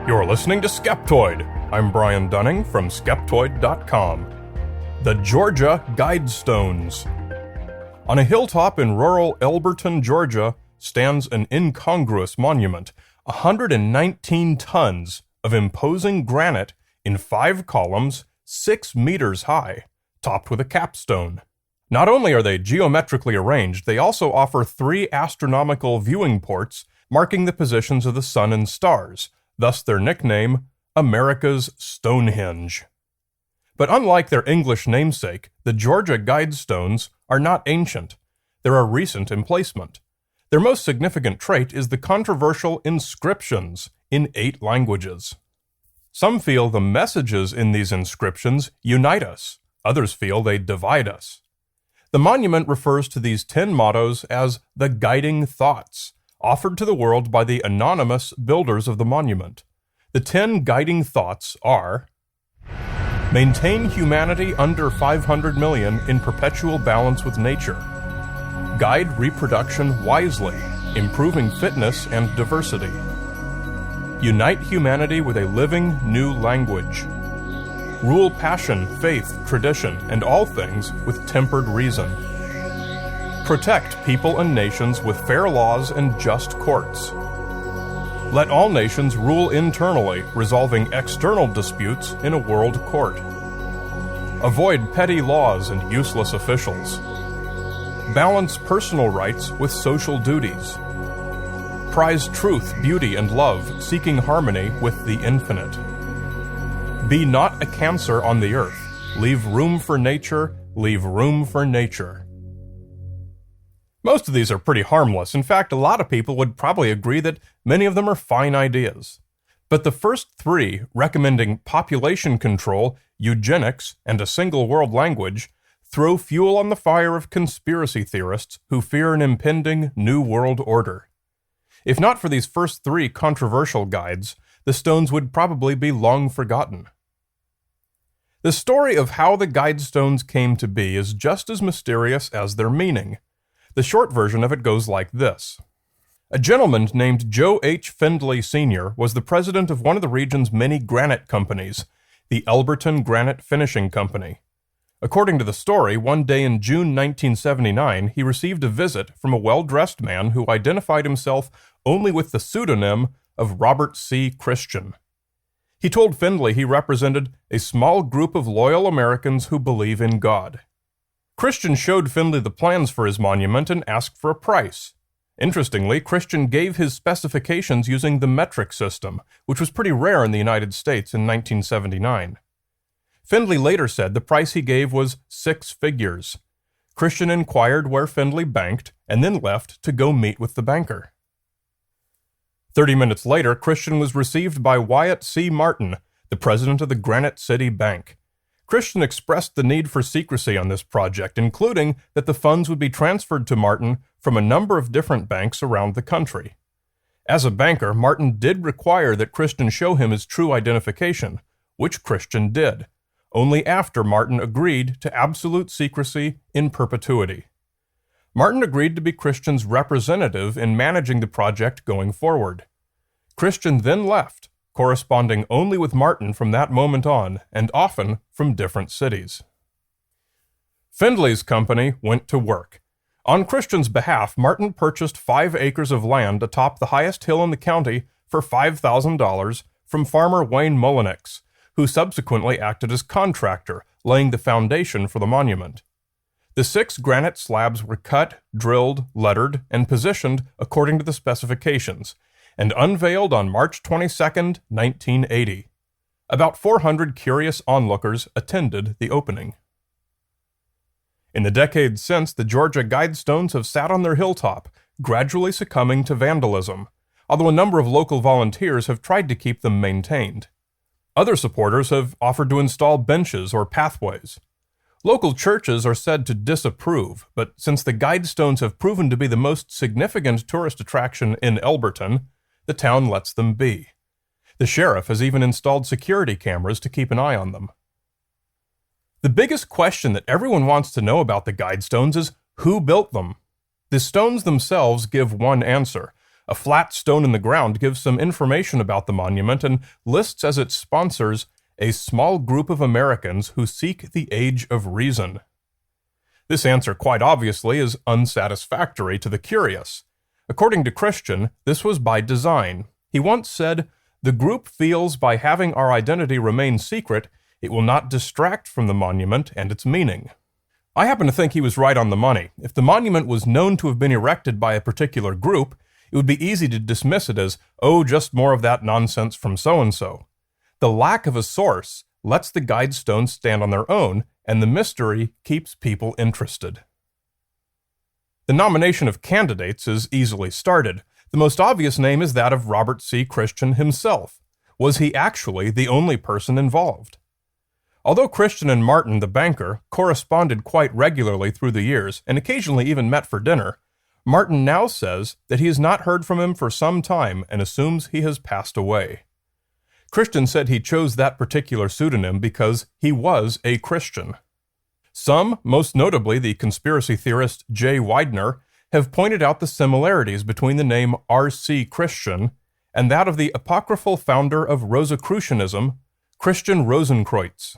You're listening to Skeptoid. I'm Brian Dunning from Skeptoid.com. The Georgia Guidestones. On a hilltop in rural Elberton, Georgia, stands an incongruous monument, 119 tons of imposing granite in 5 columns, 6 meters high, topped with a capstone. Not only are they geometrically arranged, they also offer 3 astronomical viewing ports marking the positions of the sun and stars, thus their nickname, America's Stonehenge. But unlike their English namesake, the Georgia Guidestones are not ancient. They're a recent emplacement. Their most significant trait is the controversial inscriptions in 8 languages. Some feel the messages in these inscriptions unite us. Others feel they divide us. The monument refers to these 10 mottos as the guiding thoughts, offered to the world by the anonymous builders of the monument. The 10 guiding thoughts are: maintain humanity under 500 million in perpetual balance with nature. Guide reproduction wisely, improving fitness and diversity. Unite humanity with a living new language. Rule passion, faith, tradition, and all things with tempered reason. Protect people and nations with fair laws and just courts. Let all nations rule internally, resolving external disputes in a world court. Avoid petty laws and useless officials. Balance personal rights with social duties. Prize truth, beauty, and love, seeking harmony with the infinite. Be not a cancer on the earth. Leave room for nature, leave room for nature. Most of these are pretty harmless. In fact, a lot of people would probably agree that many of them are fine ideas. But the first 3, recommending population control, eugenics, and a single world language, throw fuel on the fire of conspiracy theorists who fear an impending new world order. If not for these first 3 controversial guides, the stones would probably be long forgotten. The story of how the Guidestones came to be is just as mysterious as their meaning. The short version of it goes like this. A gentleman named Joe H. Findley Sr. was the president of one of the region's many granite companies, the Elberton Granite Finishing Company. According to the story, one day in June 1979, he received a visit from a well-dressed man who identified himself only with the pseudonym of Robert C. Christian. He told Findley he represented a small group of loyal Americans who believe in God. Christian showed Findley the plans for his monument and asked for a price. Interestingly, Christian gave his specifications using the metric system, which was pretty rare in the United States in 1979. Findley later said the price he gave was 6 figures. Christian inquired where Findley banked and then left to go meet with the banker. 30 minutes later, Christian was received by Wyatt C. Martin, the president of the Granite City Bank. Christian expressed the need for secrecy on this project, including that the funds would be transferred to Martin from a number of different banks around the country. As a banker, Martin did require that Christian show him his true identification, which Christian did, only after Martin agreed to absolute secrecy in perpetuity. Martin agreed to be Christian's representative in managing the project going forward. Christian then left, corresponding only with Martin from that moment on, and often from different cities. Findley's company went to work. On Christian's behalf, Martin purchased 5 acres of land atop the highest hill in the county for $5,000 from farmer Wayne Mullenix, who subsequently acted as contractor, laying the foundation for the monument. The 6 granite slabs were cut, drilled, lettered, and positioned according to the specifications, and unveiled on March 22, 1980. About 400 curious onlookers attended the opening. In the decades since, the Georgia Guidestones have sat on their hilltop, gradually succumbing to vandalism, although a number of local volunteers have tried to keep them maintained. Other supporters have offered to install benches or pathways. Local churches are said to disapprove, but since the Guidestones have proven to be the most significant tourist attraction in Elberton, the town lets them be. The sheriff has even installed security cameras to keep an eye on them. The biggest question that everyone wants to know about the Guidestones is who built them. The stones themselves give one answer. A flat stone in the ground gives some information about the monument and lists as its sponsors a small group of Americans who seek the age of reason. This answer, quite obviously, is unsatisfactory to the curious. According to Christian, this was by design. He once said, "The group feels by having our identity remain secret, it will not distract from the monument and its meaning." I happen to think he was right on the money. If the monument was known to have been erected by a particular group, it would be easy to dismiss it as, oh, just more of that nonsense from so-and-so. The lack of a source lets the Guidestones stand on their own, and the mystery keeps people interested. The nomination of candidates is easily started. The most obvious name is that of Robert C. Christian himself. Was he actually the only person involved? Although Christian and Martin, the banker, corresponded quite regularly through the years and occasionally even met for dinner, Martin now says that he has not heard from him for some time and assumes he has passed away. Christian said he chose that particular pseudonym because he was a Christian. Some, most notably the conspiracy theorist Jay Weidner, have pointed out the similarities between the name R.C. Christian and that of the apocryphal founder of Rosicrucianism, Christian Rosenkreutz.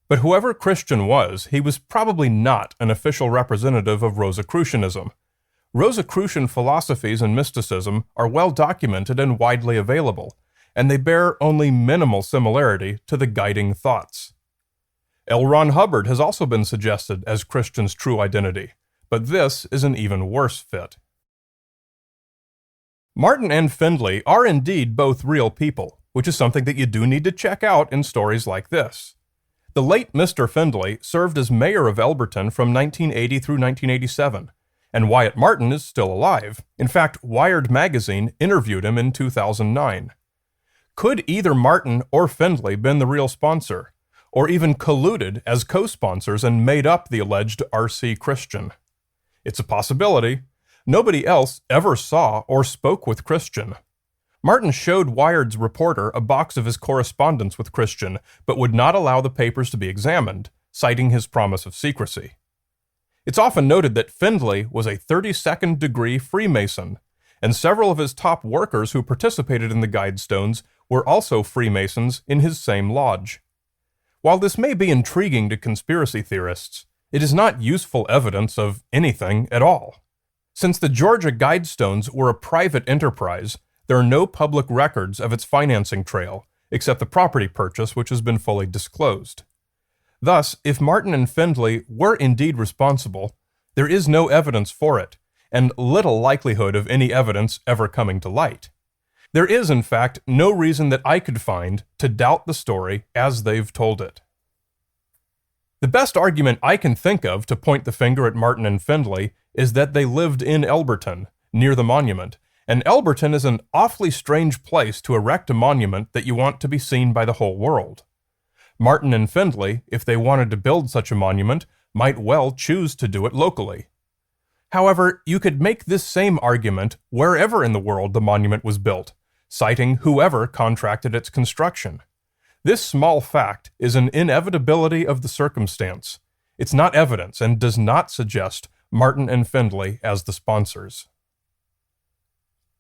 But whoever Christian was, he was probably not an official representative of Rosicrucianism. Rosicrucian philosophies and mysticism are well documented and widely available, and they bear only minimal similarity to the guiding thoughts. L. Ron Hubbard has also been suggested as Christian's true identity, but this is an even worse fit. Martin and Findlay are indeed both real people, which is something that you do need to check out in stories like this. The late Mr. Findlay served as mayor of Elberton from 1980 through 1987, and Wyatt Martin is still alive. In fact, Wired magazine interviewed him in 2009. Could either Martin or Findlay been the real sponsor, or even colluded as co-sponsors and made up the alleged R.C. Christian? It's a possibility. Nobody else ever saw or spoke with Christian. Martin showed Wired's reporter a box of his correspondence with Christian, but would not allow the papers to be examined, citing his promise of secrecy. It's often noted that Findlay was a 32nd degree Freemason, and several of his top workers who participated in the Guidestones were also Freemasons in his same lodge. While this may be intriguing to conspiracy theorists, it is not useful evidence of anything at all. Since the Georgia Guidestones were a private enterprise, there are no public records of its financing trail, except the property purchase, which has been fully disclosed. Thus, if Martin and Findlay were indeed responsible, there is no evidence for it, and little likelihood of any evidence ever coming to light. There is, in fact, no reason that I could find to doubt the story as they've told it. The best argument I can think of to point the finger at Martin and Findlay is that they lived in Elberton, near the monument, and Elberton is an awfully strange place to erect a monument that you want to be seen by the whole world. Martin and Findlay, if they wanted to build such a monument, might well choose to do it locally. However, you could make this same argument wherever in the world the monument was built, citing whoever contracted its construction. This small fact is an inevitability of the circumstance. It's not evidence and does not suggest Martin and Findlay as the sponsors.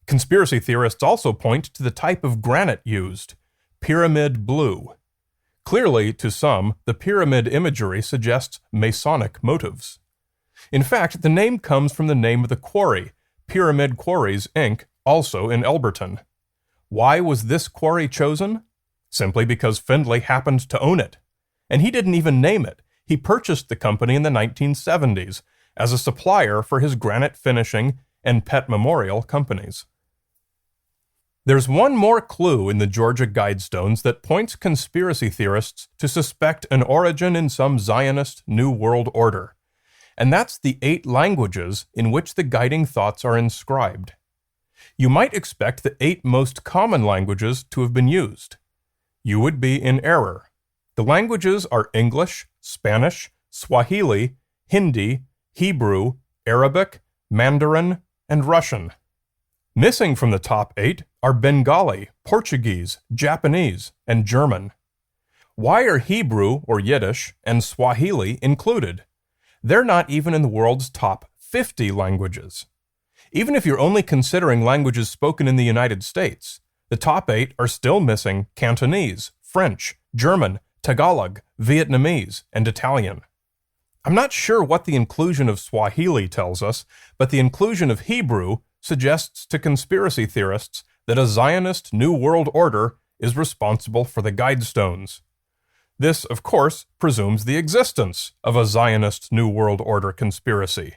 Conspiracy theorists also point to the type of granite used, pyramid blue. Clearly, to some, the pyramid imagery suggests Masonic motives. In fact, the name comes from the name of the quarry, Pyramid Quarries, Inc., also in Elberton. Why was this quarry chosen? Simply because Findlay happened to own it. And he didn't even name it. He purchased the company in the 1970s as a supplier for his granite finishing and pet memorial companies. There's one more clue in the Georgia Guidestones that points conspiracy theorists to suspect an origin in some Zionist New World Order, and that's the 8 languages in which the guiding thoughts are inscribed. You might expect the 8 most common languages to have been used. You would be in error. The languages are English, Spanish, Swahili, Hindi, Hebrew, Arabic, Mandarin, and Russian. Missing from the top 8 are Bengali, Portuguese, Japanese, and German. Why are Hebrew, or Yiddish, and Swahili included? They're not even in the world's top 50 languages. Even if you're only considering languages spoken in the United States, the top 8 are still missing Cantonese, French, German, Tagalog, Vietnamese, and Italian. I'm not sure what the inclusion of Swahili tells us, but the inclusion of Hebrew suggests to conspiracy theorists that a Zionist New World Order is responsible for the Guidestones. This, of course, presumes the existence of a Zionist New World Order conspiracy,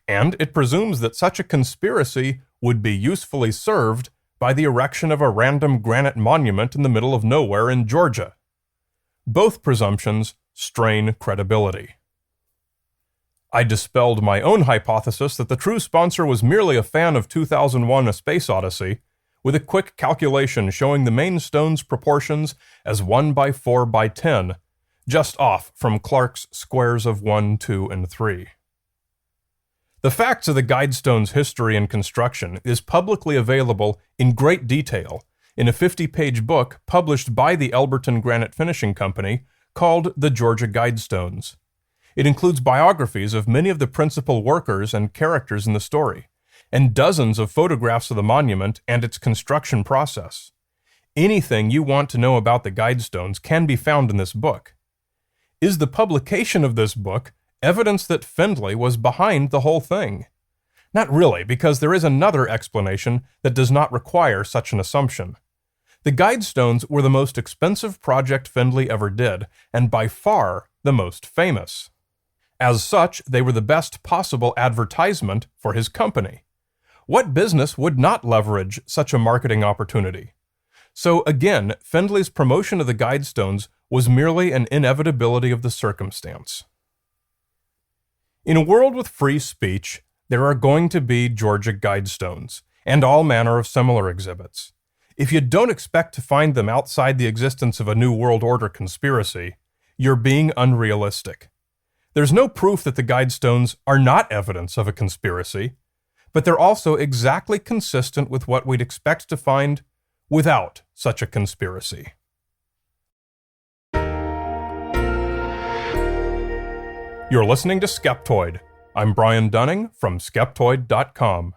and it presumes that such a conspiracy would be usefully served by the erection of a random granite monument in the middle of nowhere in Georgia. Both presumptions strain credibility. I dispelled my own hypothesis that the true sponsor was merely a fan of 2001: A Space Odyssey, with a quick calculation showing the main stone's proportions as 1:4:10, just off from Clarke's squares of 1, 2, and 3. The facts of the Guidestones' history and construction is publicly available in great detail in a 50-page book published by the Elberton Granite Finishing Company called the Georgia Guidestones. It includes biographies of many of the principal workers and characters in the story, and dozens of photographs of the monument and its construction process. Anything you want to know about the Guidestones can be found in this book. Is the publication of this book evidence that Findlay was behind the whole thing? Not really, because there is another explanation that does not require such an assumption. The Guidestones were the most expensive project Findlay ever did, and by far the most famous. As such, they were the best possible advertisement for his company. What business would not leverage such a marketing opportunity? So again, Findlay's promotion of the Guidestones was merely an inevitability of the circumstance. In a world with free speech, there are going to be Georgia Guidestones, and all manner of similar exhibits. If you don't expect to find them outside the existence of a New World Order conspiracy, you're being unrealistic. There's no proof that the Guidestones are not evidence of a conspiracy, but they're also exactly consistent with what we'd expect to find without such a conspiracy. You're listening to Skeptoid. I'm Brian Dunning from Skeptoid.com.